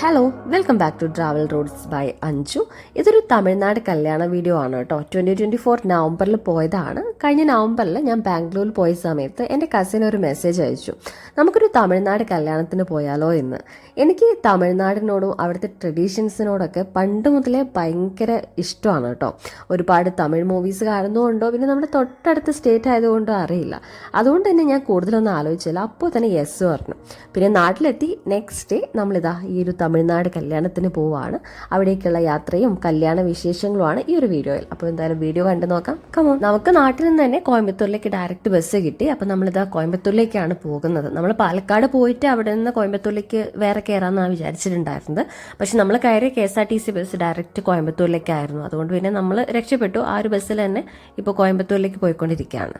Hello welcome back to travel roots by Anju. ഇതൊരു തമിഴ്നാട് കല്യാണ video ആണ് കേട്ടോ. 2024 നവംബറിൽ പോയതാണ്. കഴിഞ്ഞ നവംബറിൽ ഞാൻ ബാംഗ്ലൂരിൽ പോയ സമയത്ത് എൻ്റെ കസിൻ ഒരു മെസ്സേജ് അയച്ചു, നമുക്കൊരു തമിഴ്നാട് കല്യാണത്തിന് പോയാലോ എന്ന്. എനിക്ക് തമിഴ്നാടിനോടും അവിടുത്തെ ട്രഡീഷൻസിനോടൊക്കെ പണ്ട് മുതലേ ഭയങ്കര ഇഷ്ടമാണ് കേട്ടോ. ഒരുപാട് തമിഴ് മൂവീസ് കാണുന്നതുകൊണ്ടോ പിന്നെ നമ്മുടെ തൊട്ടടുത്ത സ്റ്റേറ്റ് ആയതുകൊണ്ടോ അറിയില്ല. അതുകൊണ്ട് തന്നെ ഞാൻ കൂടുതലൊന്നും ആലോചിച്ചില്ല. അപ്പോൾ തന്നെ യെസ് പറഞ്ഞു. പിന്നെ നാട്ടിലെത്തി നെക്സ്റ്റ് ഡേ നമ്മളിതാ ഈ ഒരു തമിഴ്നാട് കല്യാണത്തിന് പോവാണ്. അവിടേക്കുള്ള യാത്രയും കല്യാണ വിശേഷങ്ങളുമാണ് ഈ ഒരു വീഡിയോയിൽ. അപ്പോൾ എന്തായാലും വീഡിയോ കണ്ടു നോക്കാം. കമോൺ. നമുക്ക് നാട്ടിൽ നിന്ന് തന്നെ കോയമ്പത്തൂരിലേക്ക് ഡയറക്റ്റ് ബസ് കിട്ടി. അപ്പോൾ നമ്മളിതാ കോയമ്പത്തൂരിലേക്കാണ് പോകുന്നത്. നമ്മൾ പാലക്കാട് പോയിട്ട് അവിടെ നിന്ന് കോയമ്പത്തൂരിലേക്ക് വേറെ കയറാമെന്നാണ് വിചാരിച്ചിട്ടുണ്ടായിരുന്നത്. പക്ഷെ നമ്മൾ കയറിയ KSRTC ബസ് ഡയറക്റ്റ് കോയമ്പത്തൂരിലേക്കായിരുന്നു. അതുകൊണ്ട് പിന്നെ നമ്മൾ രക്ഷപ്പെട്ടു. ആ ഒരു ബസ്സിൽ തന്നെ ഇപ്പോൾ കോയമ്പത്തൂരിലേക്ക് പോയിക്കൊണ്ടിരിക്കുകയാണ്.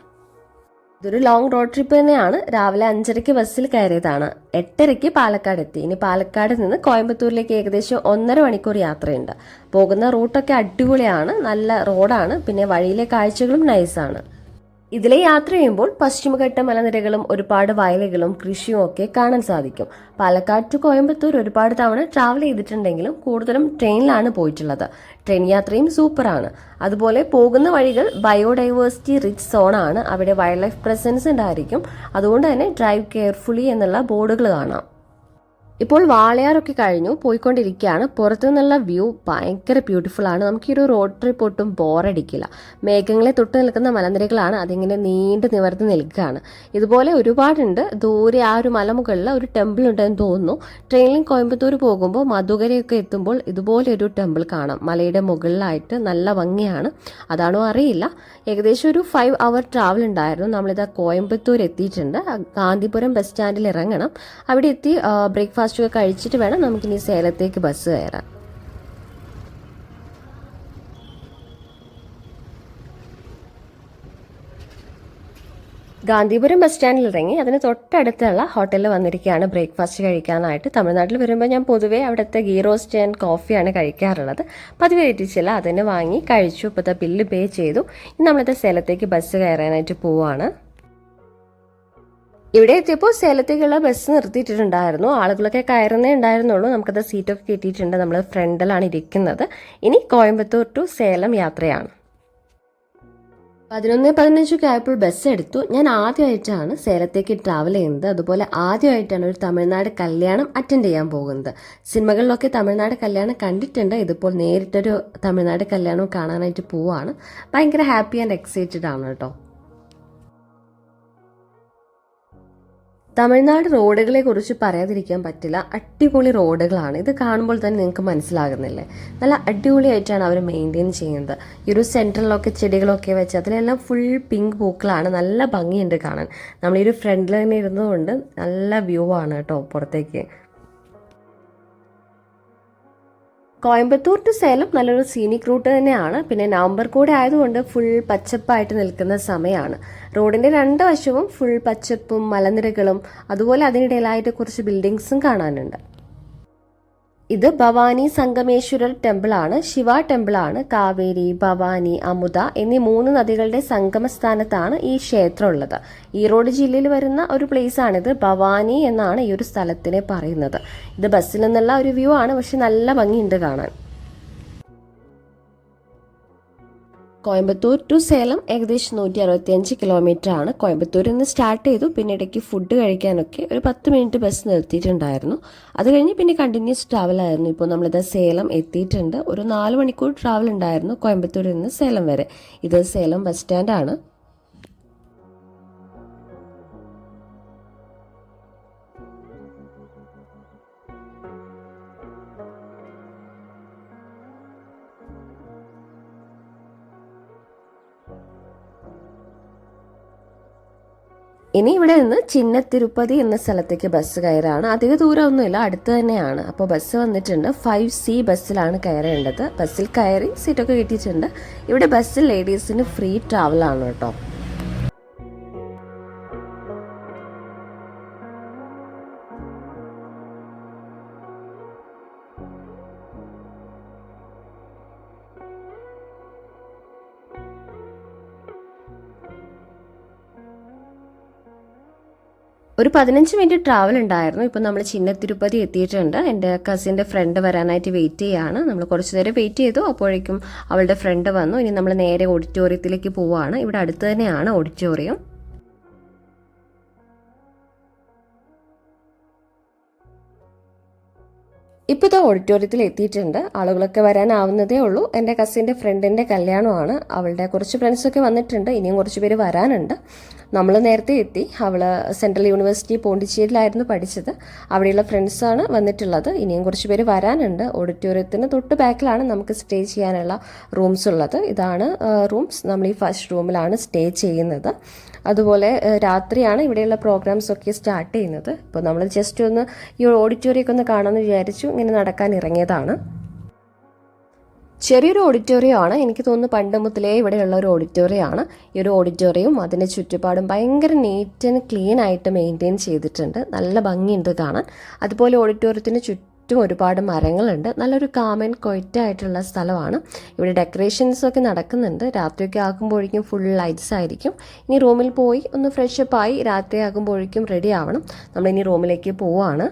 ഇതൊരു ലോങ് റോഡ് ട്രിപ്പ് തന്നെയാണ്. രാവിലെ 5:30 ബസ്സിൽ കയറിയതാണ്. 8:30 പാലക്കാട് എത്തി. ഇനി പാലക്കാട് നിന്ന് കോയമ്പത്തൂരിലേക്ക് ഏകദേശം 1.5 മണിക്കൂർ യാത്രയുണ്ട്. പോകുന്ന റൂട്ടൊക്കെ അടിപൊളിയാണ്, നല്ല റോഡാണ്. പിന്നെ വഴിയിലെ കാഴ്ചകളും നൈസാണ്. ഇതിലെ യാത്ര ചെയ്യുമ്പോൾ പശ്ചിമഘട്ട മലനിരകളും ഒരുപാട് വയലുകളും കൃഷിയും ഒക്കെ കാണാൻ സാധിക്കും. പാലക്കാട് ടു കോയമ്പത്തൂർ ഒരുപാട് തവണ ട്രാവൽ ചെയ്തിട്ടുണ്ടെങ്കിലും കൂടുതലും ട്രെയിനിലാണ് പോയിട്ടുള്ളത്. ട്രെയിൻ യാത്രയും സൂപ്പറാണ്. അതുപോലെ പോകുന്ന വഴികൾ ബയോഡൈവേഴ്സിറ്റി റിച്ച് സോണാണ്. അവിടെ വൈൽഡ് ലൈഫ് പ്രസൻസ് ഉണ്ടായിരിക്കും. അതുകൊണ്ട് തന്നെ ഡ്രൈവ് കെയർഫുള്ളി എന്നുള്ള ബോർഡുകൾ കാണാം. ഇപ്പോൾ വാളയാറൊക്കെ കഴിഞ്ഞു പോയിക്കൊണ്ടിരിക്കുകയാണ്. പുറത്തു നിന്നുള്ള വ്യൂ ഭയങ്കര ബ്യൂട്ടിഫുൾ ആണ്. നമുക്ക് ഈ ഒരു റോഡ് ട്രിപ്പ് ഒട്ടും ബോറടിക്കില്ല. മേഘങ്ങളെ തൊട്ട് നിൽക്കുന്ന മലനിരകളാണ്, അതിങ്ങനെ നീണ്ടു നിവർന്ന് നിൽക്കുകയാണ്. ഇതുപോലെ ഒരുപാടുണ്ട്. ദൂരെ ആ ഒരു മലമുകളിൽ ഒരു ടെമ്പിൾ ഉണ്ടെന്ന് തോന്നുന്നു. ട്രെയിനിൽ കോയമ്പത്തൂർ പോകുമ്പോൾ മധുകരയൊക്കെ എത്തുമ്പോൾ ഇതുപോലെ ഒരു ടെമ്പിൾ കാണാം. മലയുടെ മുകളിലായിട്ട് നല്ല ഭംഗിയാണ്. അതാണോ അറിയില്ല. ഏകദേശം ഒരു 5 അവർ ട്രാവൽ ഉണ്ടായിരുന്നു. നമ്മളിതാ കോയമ്പത്തൂർ എത്തിയിട്ടുണ്ട്. ഗാന്ധിപുരം ബസ് സ്റ്റാൻഡിൽ ഇറങ്ങണം. അവിടെ എത്തി ബ്രേക്ക്ഫാസ്റ്റ് ഒക്കെ കഴിച്ചിട്ട് വേണം നമുക്കിനി സേലത്തേക്ക് ബസ് കയറാൻ. ഗാന്ധിപുരം ബസ് സ്റ്റാൻഡിൽ ഇറങ്ങി അതിന് തൊട്ടടുത്തുള്ള ഹോട്ടലിൽ വന്നിരിക്കുകയാണ് ബ്രേക്ക്ഫാസ്റ്റ് കഴിക്കാനായിട്ട്. തമിഴ്നാട്ടിൽ വരുമ്പോൾ ഞാൻ പൊതുവേ അവിടുത്തെ ഗീ റോസ്റ്റ് ആൻഡ് കോഫിയാണ് കഴിക്കാറുള്ളത്. പതിവ് തെറ്റിച്ചില്ല, അതിന് വാങ്ങി കഴിച്ചു. ഇപ്പോഴത്തെ ബില്ല് പേ ചെയ്തു. ഇനി നമ്മളിത് സേലത്തേക്ക് ബസ് കയറാനായിട്ട് പോവാണ്. ഇവിടെ എത്തിയപ്പോൾ സേലത്തേക്കുള്ള ബസ് നിർത്തിയിട്ടുണ്ടായിരുന്നു. ആളുകളൊക്കെ കയറുന്നേ ഉണ്ടായിരുന്നുള്ളൂ. നമുക്കത് സീറ്റൊക്കെ കിട്ടിയിട്ടുണ്ട്. നമ്മൾ ഫ്രണ്ടിലാണ് ഇരിക്കുന്നത്. ഇനി കോയമ്പത്തൂർ ടു സേലം യാത്രയാണ്. 11:15 ആയപ്പോൾ ബസ് എടുത്തു. ഞാൻ ആദ്യമായിട്ടാണ് സേലത്തേക്ക് ട്രാവൽ ചെയ്യുന്നത്. അതുപോലെ ആദ്യമായിട്ടാണ് ഒരു തമിഴ്നാട് കല്യാണം അറ്റൻഡ് ചെയ്യാൻ പോകുന്നത്. സിനിമകളിലൊക്കെ തമിഴ്നാട് കല്യാണം കണ്ടിട്ടുണ്ട്. ഇതിപ്പോൾ നേരിട്ടൊരു തമിഴ്നാട് കല്യാണം കാണാനായിട്ട് പോവാണ്. ഭയങ്കര ഹാപ്പി ആൻഡ് എക്സൈറ്റഡ് ആണ് കേട്ടോ. തമിഴ്നാട് റോഡുകളെ കുറിച്ച് പറയാതിരിക്കാൻ പറ്റില്ല. അടിപൊളി റോഡുകളാണ്. ഇത് കാണുമ്പോൾ തന്നെ നിങ്ങൾക്ക് മനസ്സിലാകുന്നില്ലേ, നല്ല അടിപൊളിയായിട്ടാണ് അവർ മെയിൻറ്റെയിൻ ചെയ്യുന്നത്. ഈ ഒരു സെൻട്രലിലൊക്കെ ചെടികളൊക്കെ വെച്ച് അതിലെല്ലാം ഫുൾ പിങ്ക് പൂക്കളാണ്. നല്ല ഭംഗിയുണ്ട് കാണാൻ. നമ്മൾ ഈ ഒരു ഫ്രണ്ടിൽ തന്നെ ഇരുന്നതുകൊണ്ട് നല്ല വ്യൂ ആണ് കേട്ടോ പുറത്തേക്ക്. കോയമ്പത്തൂർ ടു സേലം നല്ലൊരു സീനിക് റൂട്ട് തന്നെയാണ്. പിന്നെ നവംബർ കൂടെ ആയതുകൊണ്ട് ഫുൾ പച്ചപ്പായിട്ട് നിൽക്കുന്ന സമയമാണ്. റോഡിന്റെ 2 വശവും ഫുൾ പച്ചപ്പും മലനിരകളും അതുപോലെ അതിനിടയിലായിട്ട് കുറച്ച് ബിൽഡിങ്സും കാണാനുണ്ട്. ഇത് ഭവാനി സംഗമേശ്വരർ ടെമ്പിളാണ്. ശിവ ടെമ്പിളാണ്. കാവേരി, ഭവാനി, അമുദ എന്നീ 3 നദികളുടെ സംഗമസ്ഥാനത്താണ് ഈ ക്ഷേത്രം ഉള്ളത്. ഈറോഡ് ജില്ലയിൽ വരുന്ന ഒരു പ്ലേസ് ആണിത്. ഭവാനി എന്നാണ് ഈ ഒരു സ്ഥലത്തിനെ പറയുന്നത്. ഇത് ബസ്സിൽ നിന്നുള്ള ഒരു വ്യൂ ആണ്, പക്ഷെ നല്ല ഭംഗിയുണ്ട് കാണാൻ. കോയമ്പത്തൂർ ടു സേലം ഏകദേശം 165 കിലോമീറ്റർ ആണ്. കോയമ്പത്തൂരിൽ നിന്ന് സ്റ്റാർട്ട് ചെയ്തു. പിന്നെ ഇടയ്ക്ക് ഫുഡ് കഴിക്കാനൊക്കെ ഒരു 10 മിനിറ്റ് ബസ് നിർത്തിയിട്ടുണ്ടായിരുന്നു. അത് കഴിഞ്ഞ് പിന്നെ കണ്ടിന്യൂസ് ട്രാവൽ ആയിരുന്നു. ഇപ്പോൾ നമ്മളിത് സേലം എത്തിയിട്ടുണ്ട്. ഒരു 4 മണിക്കൂർ ട്രാവൽ ഉണ്ടായിരുന്നു കോയമ്പത്തൂരിൽ നിന്ന് സേലം വരെ. ഇത് സേലം ബസ് സ്റ്റാൻഡാണ്. ഇനി ഇവിടെ നിന്ന് ചിന്നത്തിരുപ്പതി എന്ന സ്ഥലത്തേക്ക് ബസ് കയറാണ്. അധിക ദൂരമൊന്നുമില്ല, അടുത്ത് തന്നെയാണ്. അപ്പോൾ ബസ് വന്നിട്ടുണ്ട്. 5C ബസ്സിലാണ് കയറേണ്ടത്. ബസ്സിൽ കയറി സീറ്റൊക്കെ കിട്ടിയിട്ടുണ്ട്. ഇവിടെ ബസ്സിൽ ലേഡീസിന് ഫ്രീ ട്രാവലാണ് കേട്ടോ. ഒരു 15 മിനിറ്റ് ട്രാവൽ ഉണ്ടായിരുന്നു. ഇപ്പം നമ്മൾ ചിന്നത്തിരുപ്പതി എത്തിയിട്ടുണ്ട്. എൻ്റെ കസിൻ്റെ ഫ്രണ്ട് വരാനായിട്ട് വെയിറ്റ് ചെയ്യുകയാണ്. നമ്മൾ കുറച്ച് നേരം വെയിറ്റ് ചെയ്തു. അപ്പോഴേക്കും അവളുടെ ഫ്രണ്ട് വന്നു. ഇനി നമ്മൾ നേരെ ഓഡിറ്റോറിയത്തിലേക്ക് പോവുകയാണ്. ഇവിടെ അടുത്ത് തന്നെയാണ് ഓഡിറ്റോറിയം. ഇപ്പോൾ ഇത് ഓഡിറ്റോറിയത്തിൽ എത്തിയിട്ടുണ്ട്. ആളുകളൊക്കെ വരാനാവുന്നതേ ഉള്ളൂ. എൻ്റെ കസിൻ്റെ ഫ്രണ്ടിൻ്റെ കല്യാണമാണ്. അവളുടെ കുറച്ച് ഫ്രണ്ട്സൊക്കെ വന്നിട്ടുണ്ട്. ഇനിയും കുറച്ച് പേര് വരാനുണ്ട്. നമ്മൾ നേരത്തെ എത്തി. അവൾ സെൻട്രൽ യൂണിവേഴ്സിറ്റി പോണ്ടിച്ചേരിയിലായിരുന്നു പഠിച്ചത്. അവിടെയുള്ള ഫ്രണ്ട്സാണ് വന്നിട്ടുള്ളത്. ഇനിയും കുറച്ച് പേര് വരാനുണ്ട്. ഓഡിറ്റോറിയത്തിന് തൊട്ട് ബാക്കിലാണ് നമുക്ക് സ്റ്റേ ചെയ്യാനുള്ള റൂംസ് ഉള്ളത്. ഇതാണ് റൂംസ്. നമ്മൾ ഈ ഫസ്റ്റ് റൂമിലാണ് സ്റ്റേ ചെയ്യുന്നത്. അതുപോലെ രാത്രിയാണ് ഇവിടെയുള്ള പ്രോഗ്രാംസ് ഒക്കെ സ്റ്റാർട്ട് ചെയ്യുന്നത്. ഇപ്പോൾ നമ്മൾ ജസ്റ്റ് ഒന്ന് ഈ ഓഡിറ്റോറിയം ഒന്ന് കാണാമെന്ന് വിചാരിച്ചു. ഇങ്ങനെ നടക്കാൻ ഇറങ്ങിയതാണ്. ചെറിയൊരു ഓഡിറ്റോറിയമാണ്. എനിക്ക് തോന്നുന്നു പണ്ട് മുതലേ ഇവിടെയുള്ള ഒരു ഓഡിറ്റോറിയമാണ്. ഈ ഒരു ഓഡിറ്റോറിയം അതിൻ്റെ ചുറ്റുപാടും ഭയങ്കര നീറ്റ് ആൻഡ് ക്ലീൻ ആയിട്ട് മെയിൻറ്റെയിൻ ചെയ്തിട്ടുണ്ട്. നല്ല ഭംഗിയുണ്ട് കാണാൻ. അതുപോലെ ഓഡിറ്റോറിയത്തിന് ചുറ്റും ഒരുപാട് മരങ്ങളുണ്ട്. നല്ലൊരു കാം ആൻഡ് ക്വയറ്റ് ആയിട്ടുള്ള സ്ഥലമാണ്. ഇവിടെ ഡെക്കറേഷൻസ് ഒക്കെ നടക്കുന്നുണ്ട്. രാത്രിയൊക്കെ ആകുമ്പോഴേക്കും ഫുൾ ലൈറ്റ്സ് ആയിരിക്കും. ഇനി റൂമിൽ പോയി ഒന്ന് ഫ്രഷപ്പ് ആയി രാത്രി ആകുമ്പോഴേക്കും റെഡി ആവണം. നമ്മളിനി റൂമിലേക്ക് പോവാണ്.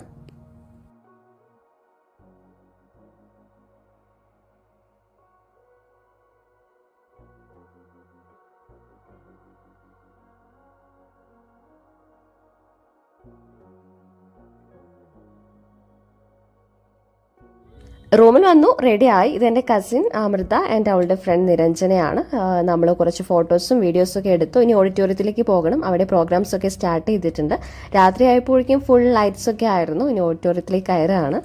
റൂമിൽ വന്നു, റെഡിയായി. ഇതെൻ്റെ കസിൻ അമൃത ആൻഡ് അവളുടെ ഫ്രണ്ട് നിരഞ്ജനയാണ്. നമ്മൾ കുറച്ച് ഫോട്ടോസും വീഡിയോസും ഒക്കെ എടുത്തു. ഇനി ഓഡിറ്റോറിയത്തിലേക്ക് പോകണം. അവിടെ പ്രോഗ്രാംസ് ഒക്കെ സ്റ്റാർട്ട് ചെയ്തിട്ടുണ്ട്. രാത്രി ആയപ്പോഴേക്കും ഫുൾ ലൈറ്റ്സ് ഒക്കെ ആയിരുന്നു. ഇനി ഓഡിറ്റോറിയത്തിലേക്ക് കയറുകയാണ്.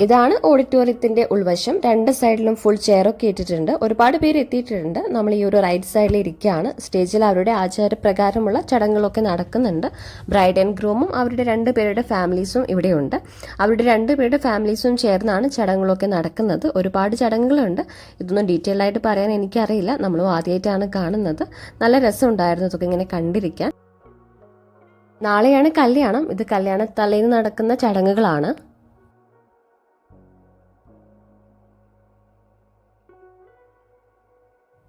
ഇതാണ് ഓഡിറ്റോറിയത്തിൻ്റെ ഉൾവശം. രണ്ട് സൈഡിലും ഫുൾ ചെയറൊക്കെ ഇട്ടിട്ടുണ്ട്. ഒരുപാട് പേര് എത്തിയിട്ടുണ്ട്. നമ്മൾ ഈ ഒരു റൈറ്റ് സൈഡിൽ ഇരിക്കുകയാണ്. സ്റ്റേജിൽ അവരുടെ ആചാരപ്രകാരമുള്ള ചടങ്ങുകളൊക്കെ നടക്കുന്നുണ്ട്. ബ്രൈഡ് ആൻഡ് ഗ്രൂമും അവരുടെ 2 പേരുടെ ഫാമിലീസും ഇവിടെയുണ്ട്. അവരുടെ 2 പേരുടെ ഫാമിലീസും ചേർന്നാണ് ചടങ്ങുകളൊക്കെ നടക്കുന്നത്. ഒരുപാട് ചടങ്ങുകളുണ്ട്. ഇതൊന്നും ഡീറ്റെയിൽ ആയിട്ട് പറയാൻ എനിക്കറിയില്ല. നമ്മളും ആദ്യമായിട്ടാണ് കാണുന്നത്. നല്ല രസമുണ്ടായിരുന്നു ഇതൊക്കെ ഇങ്ങനെ കണ്ടിരിക്കാൻ. നാളെയാണ് കല്യാണം. ഇത് കല്യാണ തലേന്ന് നടക്കുന്ന ചടങ്ങുകളാണ്.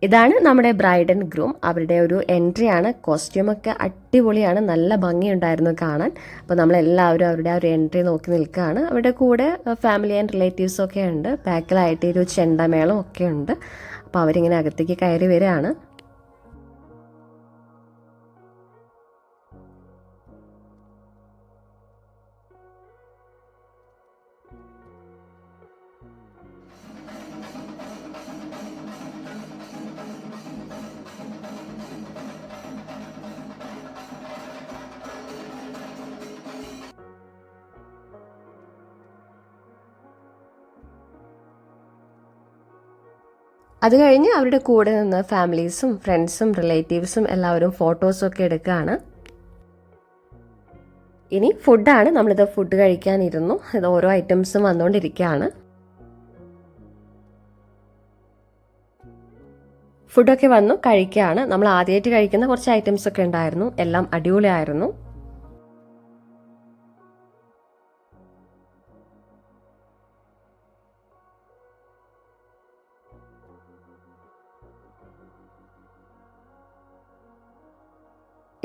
ഇതാണ് നമ്മുടെ ബ്രൈഡ് ആൻഡ് ഗ്രൂം. അവരുടെ ഒരു എൻട്രിയാണ്. കോസ്റ്റ്യൂമൊക്കെ അടിപൊളിയാണ്. നല്ല ഭംഗിയുണ്ടായിരുന്നു കാണാൻ. അപ്പോൾ നമ്മളെല്ലാവരും അവരുടെ ആ ഒരു എൻട്രി നോക്കി നിൽക്കുകയാണ്. അവരുടെ കൂടെ ഫാമിലി ആൻഡ് റിലേറ്റീവ്സും ഒക്കെ ഉണ്ട്. ബാക്കിലായിട്ട് ഒരു ചെണ്ടമേളം ഒക്കെ ഉണ്ട്. അപ്പോൾ അവരിങ്ങനെ അകത്തേക്ക് കയറി വരികയാണ്. അത് കഴിഞ്ഞ് അവരുടെ കൂടെ നിന്ന് ഫാമിലീസും ഫ്രണ്ട്സും റിലേറ്റീവ്സും എല്ലാവരും ഫോട്ടോസും ഒക്കെ എടുക്കുകയാണ്. ഇനി ഫുഡാണ്. നമ്മളിത് ഫുഡ് കഴിക്കാനിരുന്നു. ഇത് ഓരോ ഐറ്റംസും വന്നുകൊണ്ടിരിക്കുകയാണ്. ഫുഡൊക്കെ വന്നു കഴിക്കുകയാണ്. നമ്മൾ ആദ്യമായിട്ട് കഴിക്കുന്ന കുറച്ച് ഐറ്റംസ് ഒക്കെ ഉണ്ടായിരുന്നു. എല്ലാം അടിപൊളിയായിരുന്നു.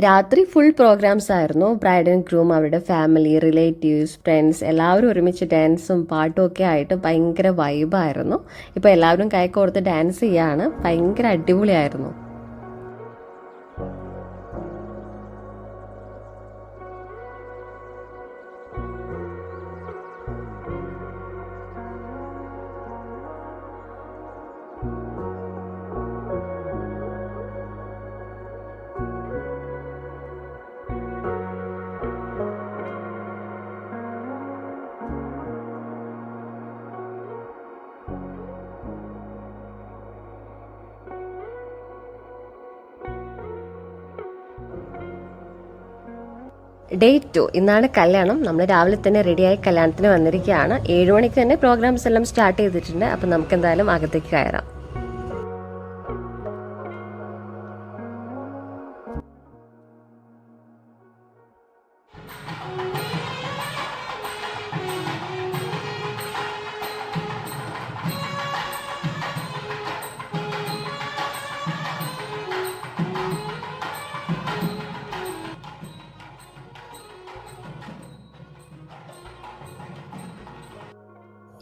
രാത്രി ഫുൾ പ്രോഗ്രാംസ് ആയിരുന്നു. ബ്രൈഡ് ആൻഡ് ഗ്രൂം, അവരുടെ ഫാമിലി, റിലേറ്റീവ്സ്, ഫ്രണ്ട്സ് എല്ലാവരും ഒരുമിച്ച് ഡാൻസും പാട്ടും ഒക്കെ ആയിട്ട് ഭയങ്കര വൈബായിരുന്നു. ഇപ്പോൾ എല്ലാവരും കൈകോർത്ത് ഡാൻസ് ചെയ്യാണ്. ഭയങ്കര അടിപൊളിയായിരുന്നു. ഡേ 2 ഇന്നാണ് കല്യാണം. നമ്മൾ രാവിലെ തന്നെ റെഡിയായി കല്യാണത്തിന് വന്നിരിക്കുകയാണ്. 7 മണിക്ക് തന്നെ പ്രോഗ്രാംസ് എല്ലാം സ്റ്റാർട്ട് ചെയ്തിട്ടുണ്ട്. അപ്പം നമുക്ക് എന്തായാലും അകത്തേക്ക് കയറാം.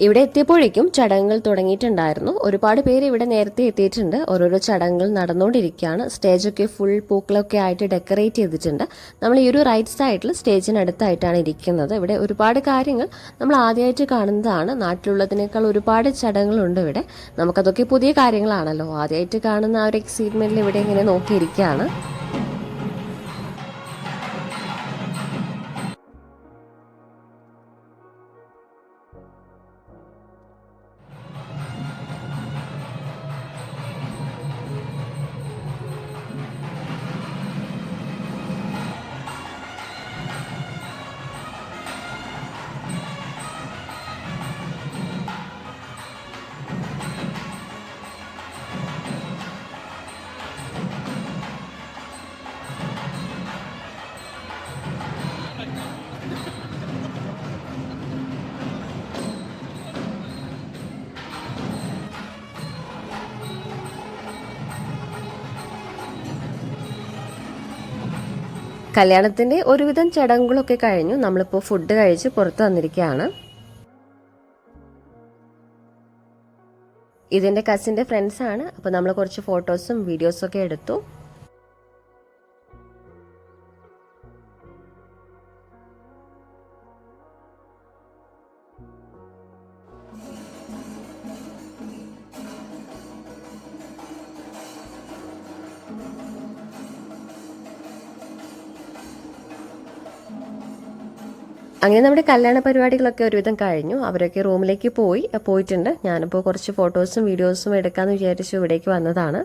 ഇവിടെ എത്തിയപ്പോഴേക്കും ചടങ്ങുകൾ തുടങ്ങിയിട്ടുണ്ടായിരുന്നു. ഒരുപാട് പേര് ഇവിടെ നേരത്തെ എത്തിയിട്ടുണ്ട്. ഓരോരോ ചടങ്ങുകൾ നടന്നുകൊണ്ടിരിക്കുകയാണ്. സ്റ്റേജൊക്കെ ഫുൾ പൂക്കളൊക്കെ ആയിട്ട് ഡെക്കറേറ്റ് ചെയ്തിട്ടുണ്ട്. നമ്മൾ ഈ ഒരു റൈറ്റ് സൈഡിൽ സ്റ്റേജിനടുത്തായിട്ടാണ് ഇരിക്കുന്നത്. ഇവിടെ ഒരുപാട് കാര്യങ്ങൾ നമ്മൾ ആദ്യമായിട്ട് കാണുന്നതാണ്. നാട്ടിലുള്ളതിനേക്കാൾ ഒരുപാട് ചടങ്ങുകളുണ്ട് ഇവിടെ. നമുക്കതൊക്കെ പുതിയ കാര്യങ്ങളാണല്ലോ. ആദ്യമായിട്ട് കാണുന്ന ആ ഒരു എക്സൈറ്റ്മെന്റിൽ ഇവിടെ ഇങ്ങനെ നോക്കിയിരിക്കുകയാണ്. കല്യാണത്തിന്റെ ഒരുവിധം ചടങ്ങുകളൊക്കെ കഴിഞ്ഞു. നമ്മളിപ്പോൾ ഫുഡ് കഴിച്ച് പുറത്ത് വന്നിരിക്കുകയാണ്. ഇതിന്റെ കസിന്റെ ഫ്രണ്ട്സ് ആണ്. അപ്പോൾ നമ്മൾ കുറച്ച് ഫോട്ടോസും വീഡിയോസും ഒക്കെ എടുത്തു. അങ്ങനെ നമ്മുടെ കല്യാണ പരിപാടികളൊക്കെ ഒരുവിധം കഴിഞ്ഞു. അവരൊക്കെ റൂമിലേക്ക് പോയിട്ടുണ്ട്. ഞാനിപ്പോൾ കുറച്ച് ഫോട്ടോസും വീഡിയോസും എടുക്കാമെന്ന് വിചാരിച്ചു ഇവിടേക്ക് വന്നതാണ്.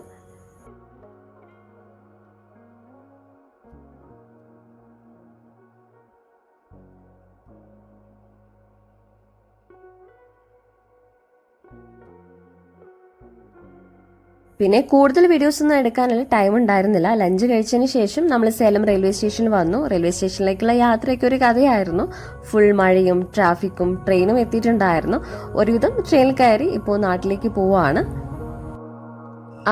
പിന്നെ കൂടുതൽ വീഡിയോസ് ഒന്നും എടുക്കാനുള്ള ടൈം ഉണ്ടായിരുന്നില്ല. ലഞ്ച് കഴിച്ചതിന് ശേഷം നമ്മൾ സേലം റെയിൽവേ സ്റ്റേഷനിൽ വന്നു. റെയിൽവേ സ്റ്റേഷനിലേക്കുള്ള യാത്രയ്ക്ക് ഒരു കഥയായിരുന്നു. ഫുൾ മഴയും ട്രാഫിക്കും ട്രെയിനും എത്തിയിട്ടുണ്ടായിരുന്നു. ഒരുവിധം ട്രെയിനിൽ കയറി ഇപ്പോൾ നാട്ടിലേക്ക് പോവാണ്.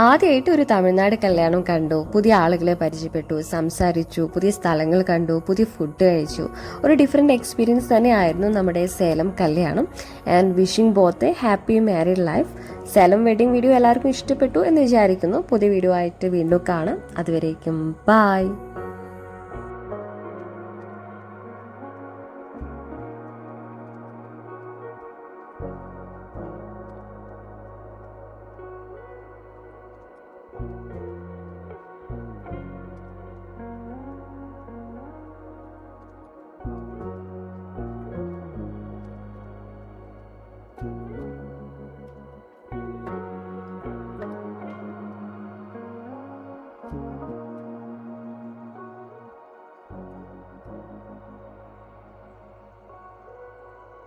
ആദ്യമായിട്ട് ഒരു തമിഴ്നാട് കല്യാണം കണ്ടു. പുതിയ ആളുകളെ പരിചയപ്പെട്ടു, സംസാരിച്ചു, പുതിയ സ്ഥലങ്ങൾ കണ്ടു, പുതിയ ഫുഡ് കഴിച്ചു. ഒരു ഡിഫറെൻറ്റ് എക്സ്പീരിയൻസ് തന്നെയായിരുന്നു നമ്മുടെ സേലം കല്യാണം. And wishing both A happy married life. Salem wedding video എല്ലാവർക്കും ഇഷ്ടപ്പെട്ടു എന്ന് വിചാരിക്കുന്നു. പുതിയ വീഡിയോ ആയിട്ട് വീണ്ടും കാണാം. അതുവരേക്കും ബൈ.